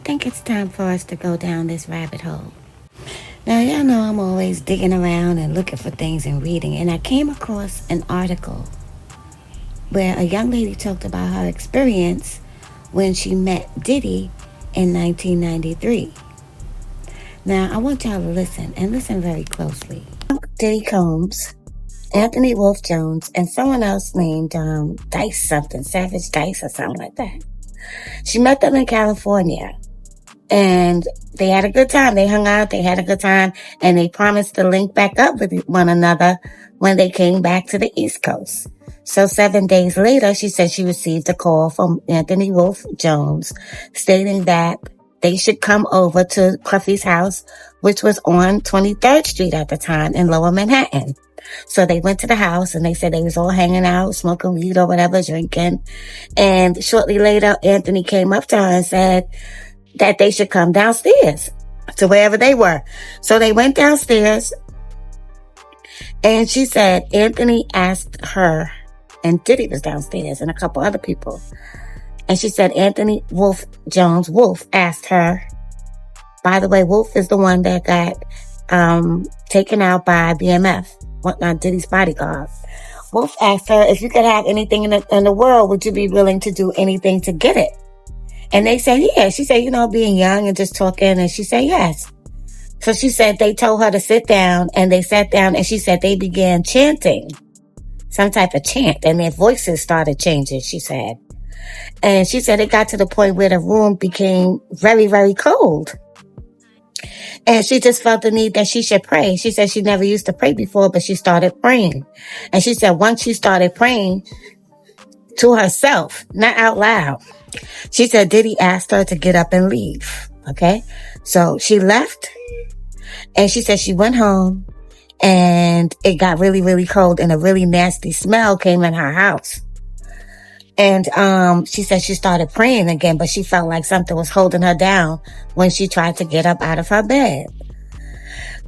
think it's time for us to go down this rabbit hole. Now, y'all know I'm always digging around and looking for things and reading, and I came across an article where a young lady talked about her experience when she met Diddy in 1993. Now, I want y'all to listen, and listen very closely. Diddy Combs, Anthony Wolf Jones, and someone else named Dice something, Savage Dice or something like that. She met them in California, and they had a good time. They hung out, they had a good time, and they promised to link back up with one another when they came back to the East Coast. So 7 days later, she said she received a call from Anthony Wolf Jones stating that they should come over to Puffy's house, which was on 23rd Street at the time in Lower Manhattan. So they went to the house and they said they was all hanging out, smoking weed or whatever, drinking. And shortly later, Anthony came up to her and said that they should come downstairs to wherever they were. So they went downstairs, and she said Anthony asked her, and Diddy was downstairs and a couple other people. And she said Anthony Wolf Jones, Wolf, asked her, by the way, Wolf is the one that got taken out by BMF, Diddy's bodyguard. Wolf asked her, if you could have anything in the world, would you be willing to do anything to get it? And they said, yeah. She said, being young and just talking. And she said, yes. So she said they told her to sit down, and they sat down, and she said they began chanting some type of chant, and their voices started changing, she said. And she said it got to the point where the room became very, very cold. And she just felt the need that she should pray. She said she never used to pray before, but she started praying. And she said once she started praying to herself, not out loud, she said Diddy asked her to get up and leave. Okay? So she left, and she said she went home, and it got really, really cold, and a really nasty smell came in her house. And she said she started praying again, but she felt like something was holding her down when she tried to get up out of her bed.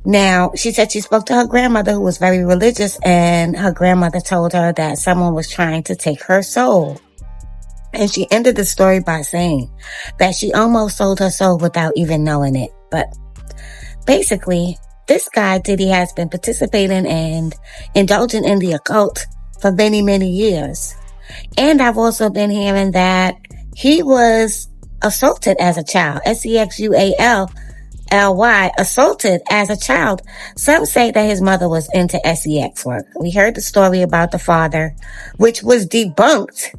Now, she said she spoke to her grandmother, who was very religious, and her grandmother told her that someone was trying to take her soul. And she ended the story by saying that she almost sold her soul without even knowing it. But basically, this guy, Diddy, has been participating and indulging in the occult for many, many years. And I've also been hearing that he was assaulted as a child. Sexually, assaulted as a child. Some say that his mother was into sex work. We heard the story about the father, which was debunked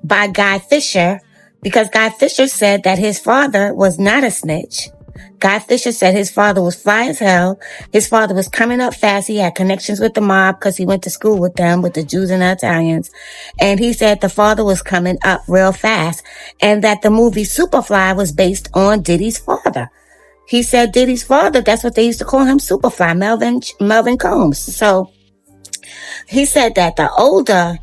by Guy Fisher, because Guy Fisher said that his father was not a snitch. Guy Fisher said his father was fly as hell. His father was coming up fast. He had connections with the mob because he went to school with them, with the Jews and the Italians. And he said the father was coming up real fast, and that the movie Superfly was based on Diddy's father. He said Diddy's father, that's what they used to call him, Superfly, Melvin Combs. So he said that the older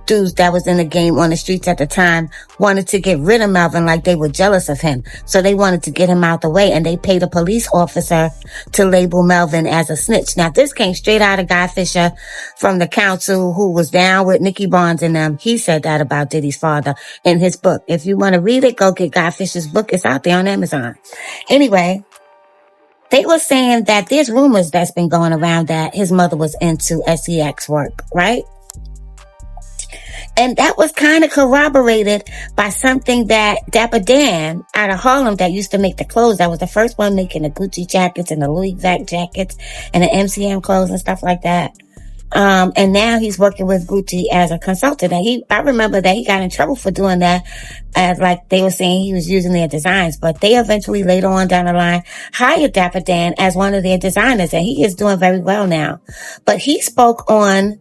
dudes that was in the game on the streets at the time wanted to get rid of Melvin, like they were jealous of him. So they wanted to get him out the way, and they paid a police officer to label Melvin as a snitch. Now, this came straight out of Guy Fisher from the council, who was down with Nicky Barnes and them. He said that about Diddy's father in his book. If you want to read it, go get Guy Fisher's book. It's out there on Amazon. Anyway, they were saying that there's rumors that's been going around that his mother was into sex work, right? And that was kind of corroborated by something that Dapper Dan out of Harlem, that used to make the clothes, that was the first one making the Gucci jackets and the Louis Vuitton jackets and the MCM clothes and stuff like that. And now he's working with Gucci as a consultant. And I remember that he got in trouble for doing that, as like they were saying he was using their designs, but they eventually later on down the line hired Dapper Dan as one of their designers, and he is doing very well now. But he spoke on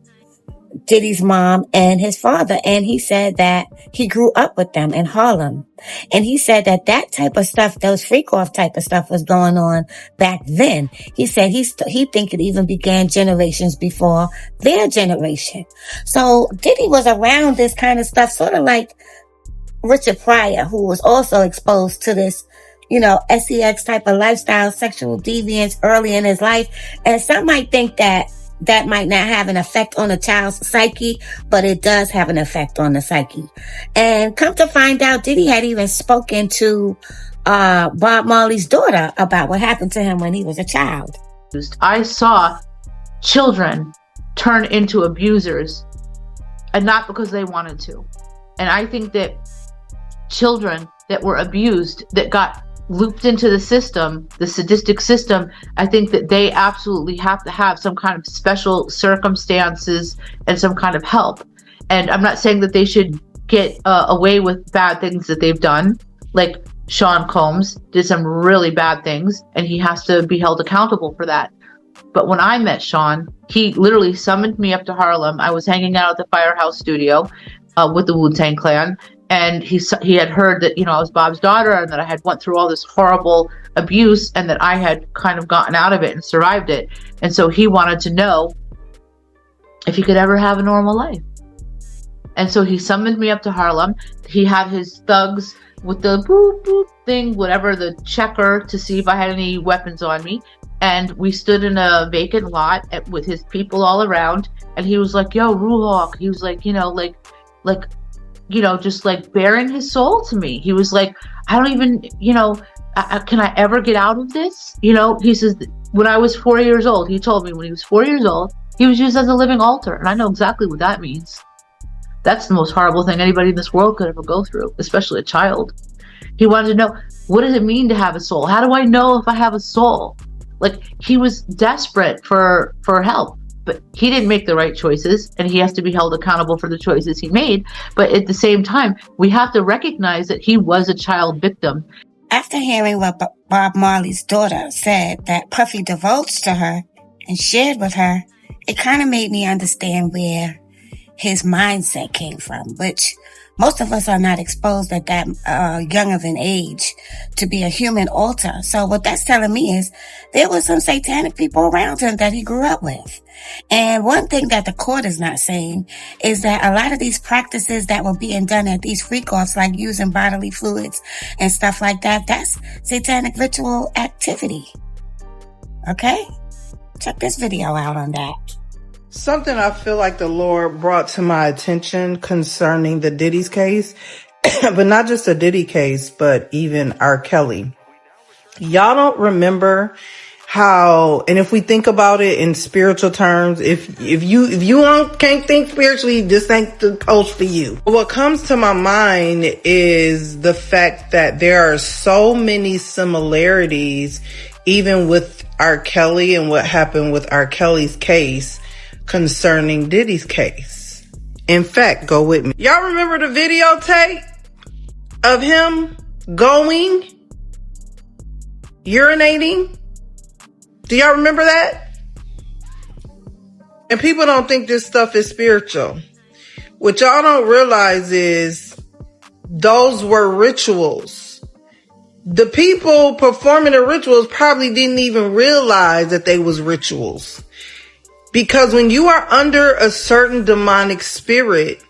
Diddy's mom and his father, and he said that he grew up with them in Harlem. And he said that type of stuff, those freak off type of stuff, was going on back then. He said he think it even began generations before their generation. So Diddy was around this kind of stuff, sort of like Richard Pryor, who was also exposed to this, sex type of lifestyle, sexual deviance early in his life. And some might think that might not have an effect on a child's psyche, but it does have an effect on the psyche. And come to find out, Diddy had even spoken to Bob Marley's daughter about what happened to him when he was a child. I saw children turn into abusers, and not because they wanted to. And I think that children that were abused, that got looped into the system, the sadistic system, I think that they absolutely have to have some kind of special circumstances and some kind of help. And I'm not saying that they should get away with bad things that they've done. Like Sean Combs did some really bad things, and he has to be held accountable for that. But when I met Sean, he literally summoned me up to Harlem. I was hanging out at the Firehouse Studio with the Wu-Tang Clan. And he had heard that, I was Bob's daughter, and that I had went through all this horrible abuse, and that I had kind of gotten out of it and survived it. And so he wanted to know if he could ever have a normal life. And so he summoned me up to Harlem. He had his thugs with the boop, boop thing, whatever, the checker, to see if I had any weapons on me. And we stood in a vacant lot with his people all around. And he was like, yo, Ruhawk. He was like, just like bearing his soul to me. He was like, I don't even, can I ever get out of this? He says, when I was 4 years old, he told me when he was 4 years old, he was used as a living altar. And I know exactly what that means. That's the most horrible thing anybody in this world could ever go through, especially a child. He wanted to know, what does it mean to have a soul? How do I know if I have a soul? Like, he was desperate for help. But he didn't make the right choices, and he has to be held accountable for the choices he made. But at the same time, we have to recognize that he was a child victim. After hearing what Bob Marley's daughter said that Puffy divulged to her and shared with her, it kind of made me understand where his mindset came from, which most of us are not exposed at that young of an age to be a human altar. So what that's telling me is there were some satanic people around him that he grew up with. And one thing that the court is not saying is that a lot of these practices that were being done at these freak-offs, like using bodily fluids and stuff like that, that's satanic ritual activity. Okay? Check this video out on that. Something I feel like the Lord brought to my attention concerning the Diddy's case, but not just the Diddy case, but even R. Kelly. Y'all don't remember how, and if we think about it in spiritual terms, if you can't think spiritually, this ain't the post for you. What comes to my mind is the fact that there are so many similarities, even with R. Kelly and what happened with R. Kelly's case concerning Diddy's case. In fact, go with me. Y'all remember the videotape of him going, urinating? Do y'all remember that? And people don't think this stuff is spiritual. What y'all don't realize is those were rituals. The people performing the rituals probably didn't even realize that they was rituals. Because when you are under a certain demonic spirit,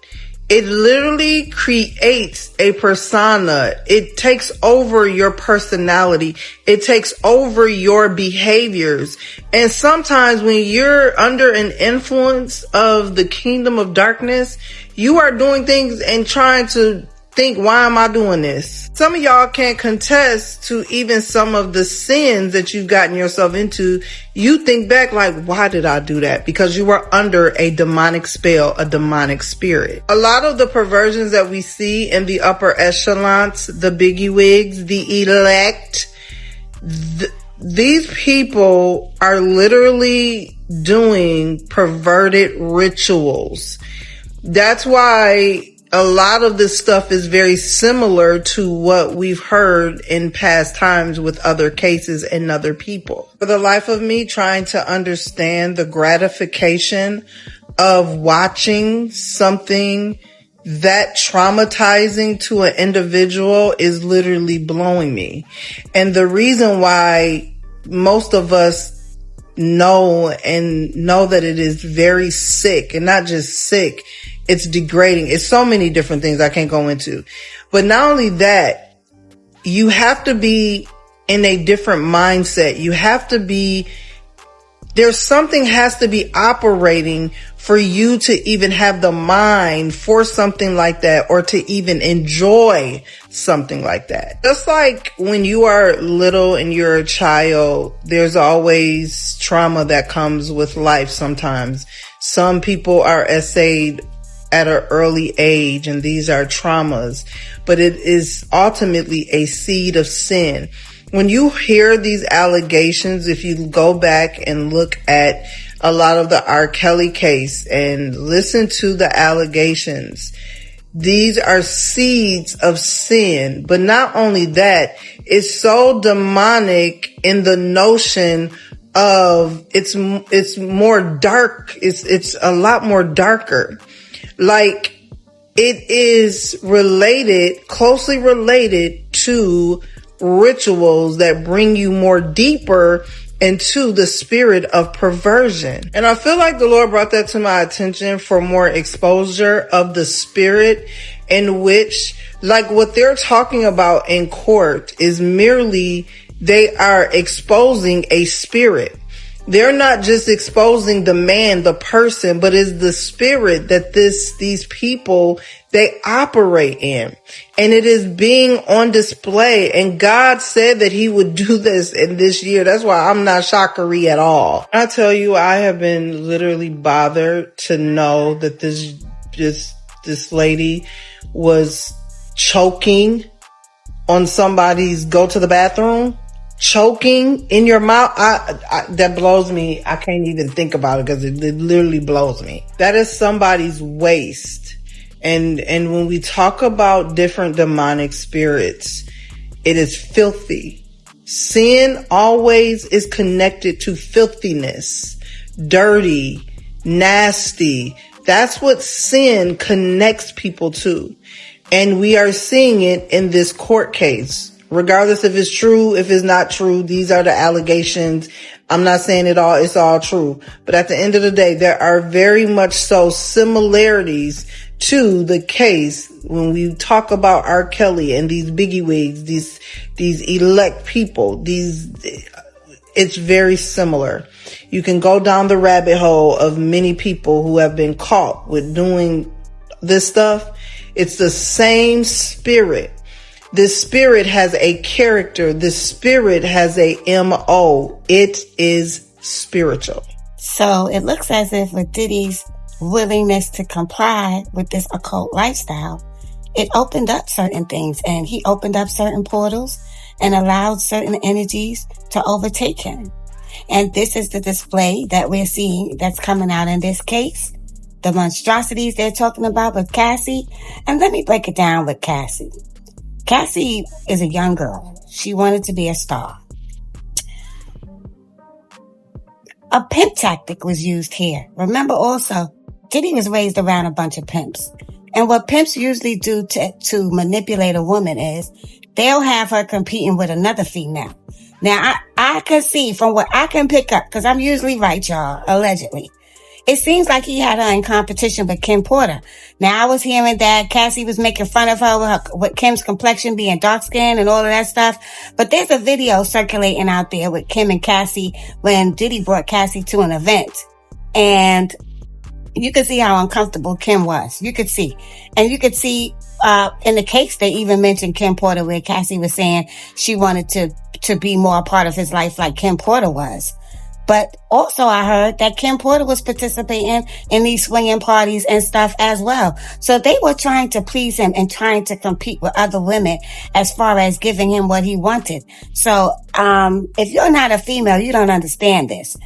it literally creates a persona. It takes over your personality. It takes over your behaviors. And sometimes when you're under an influence of the kingdom of darkness, you are doing things and trying to think, why am I doing this? Some of y'all can't contest to even some of the sins that you've gotten yourself into. You think back like, why did I do that? Because you were under a demonic spell, a demonic spirit. A lot of the perversions that we see in the upper echelons, the biggywigs, the elect, these people are literally doing perverted rituals. That's why a lot of this stuff is very similar to what we've heard in past times with other cases and other people. For the life of me, trying to understand the gratification of watching something that traumatizing to an individual is literally blowing me. And the reason why most of us know that it is very sick, and not just sick, it's degrading. It's so many different things I can't go into. But not only that, you have to be in a different mindset. There's something has to be operating for you to even have the mind for something like that, or to even enjoy something like that. Just like when you are little and you're a child, there's always trauma that comes with life sometimes. Some people are essayed at an early age, and these are traumas, but it is ultimately a seed of sin. When you hear these allegations, if you go back and look at a lot of the R. Kelly case and listen to the allegations, these are seeds of sin. But not only that, it's so demonic in the notion of it's more dark. It's a lot more darker. Like, it is closely related to rituals that bring you more deeper into the spirit of perversion. And I feel like the Lord brought that to my attention for more exposure of the spirit, in which, like, what they're talking about in court is merely they are exposing a spirit. They're not just exposing the man, the person, but is the spirit that these people, they operate in. And it is being on display. And God said that he would do this in this year. That's why I'm not shockery at all. I tell you, I have been literally bothered to know that this lady was choking on somebody's go to the bathroom. Choking in your mouth. That blows me. I can't even think about it, because it literally blows me. That is somebody's waste. And when we talk about different demonic spirits, it is filthy. Sin always is connected to filthiness, dirty, nasty. That's what sin connects people to. And we are seeing it in this court case. Regardless if it's true, if it's not true, these are the allegations. I'm not saying it's all true. But at the end of the day, there are very much so similarities to the case when we talk about R. Kelly and these biggywigs, these elect people, it's very similar. You can go down the rabbit hole of many people who have been caught with doing this stuff. It's the same spirit. This spirit has a character. This spirit has a MO. It is spiritual. So it looks as if with Diddy's willingness to comply with this occult lifestyle, it opened up certain things, and he opened up certain portals and allowed certain energies to overtake him. And this is the display that we're seeing that's coming out in this case. The monstrosities they're talking about with Cassie. And let me break it down with Cassie. Cassie is a young girl. She wanted to be a star. A pimp tactic was used here. Remember also, Diddy was raised around a bunch of pimps. And what pimps usually do to manipulate a woman is they'll have her competing with another female. Now, I can see from what I can pick up, because I'm usually right, y'all, allegedly. It seems like he had her in competition with Kim Porter. Now, I was hearing that Cassie was making fun of her with Kim's complexion being dark-skinned and all of that stuff. But there's a video circulating out there with Kim and Cassie when Diddy brought Cassie to an event. And you could see how uncomfortable Kim was. You could see. And you could see in the case, they even mentioned Kim Porter, where Cassie was saying she wanted to be more a part of his life like Kim Porter was. But also I heard that Kim Porter was participating in these swinging parties and stuff as well. So they were trying to please him and trying to compete with other women as far as giving him what he wanted. So, if you're not a female, you don't understand this.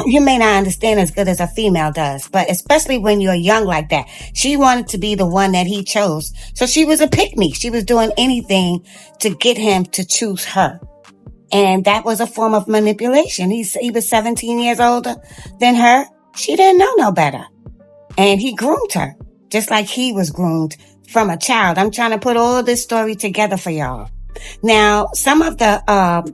You may not understand as good as a female does, but especially when you're young like that. She wanted to be the one that he chose. So she was a pick-me. She was doing anything to get him to choose her. And that was a form of manipulation. He was 17 years older than her. She didn't know no better. And he groomed her, just like he was groomed from a child. I'm trying to put all this story together for y'all. Now, some of the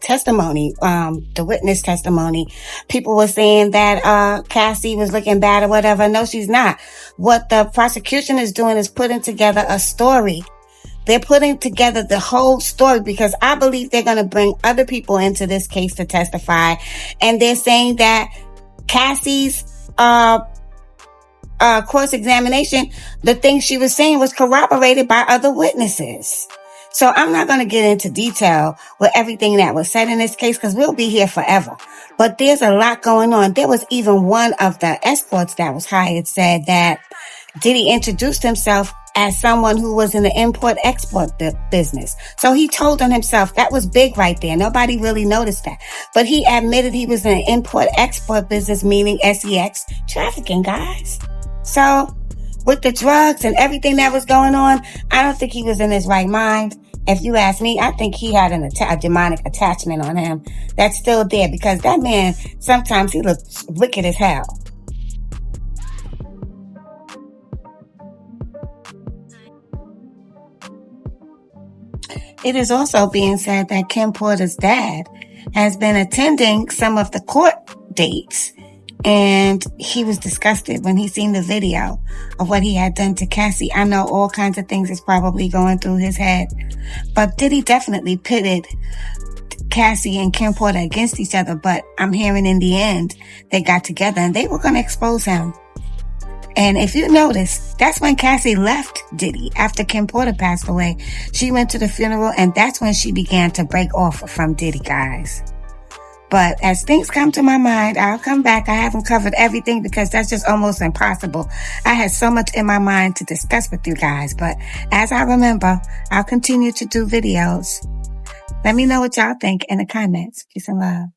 testimony, the witness testimony, people were saying that Cassie was looking bad or whatever. No, she's not. What the prosecution is doing is putting together a story. They're putting together the whole story, because I believe they're going to bring other people into this case to testify. And they're saying that Cassie's cross-examination, the things she was saying was corroborated by other witnesses. So I'm not going to get into detail with everything that was said in this case because we'll be here forever. But there's a lot going on. There was even one of the escorts that was hired said that Diddy introduced himself as someone who was in the import-export business. So he told on himself. That was big right there. Nobody really noticed that. But he admitted he was in the import-export business, meaning sex trafficking, guys. So with the drugs and everything that was going on, I don't think he was in his right mind. If you ask me, I think he had a demonic attachment on him that's still there because that man, sometimes he looks wicked as hell. It is also being said that Kim Porter's dad has been attending some of the court dates, and he was disgusted when he seen the video of what he had done to Cassie. I know all kinds of things is probably going through his head, but Diddy definitely pitted Cassie and Kim Porter against each other, but I'm hearing in the end they got together and they were going to expose him. And if you notice, that's when Cassie left Diddy after Kim Porter passed away. She went to the funeral and that's when she began to break off from Diddy, guys. But as things come to my mind, I'll come back. I haven't covered everything because that's just almost impossible. I had so much in my mind to discuss with you guys. But as I remember, I'll continue to do videos. Let me know what y'all think in the comments. Peace and love.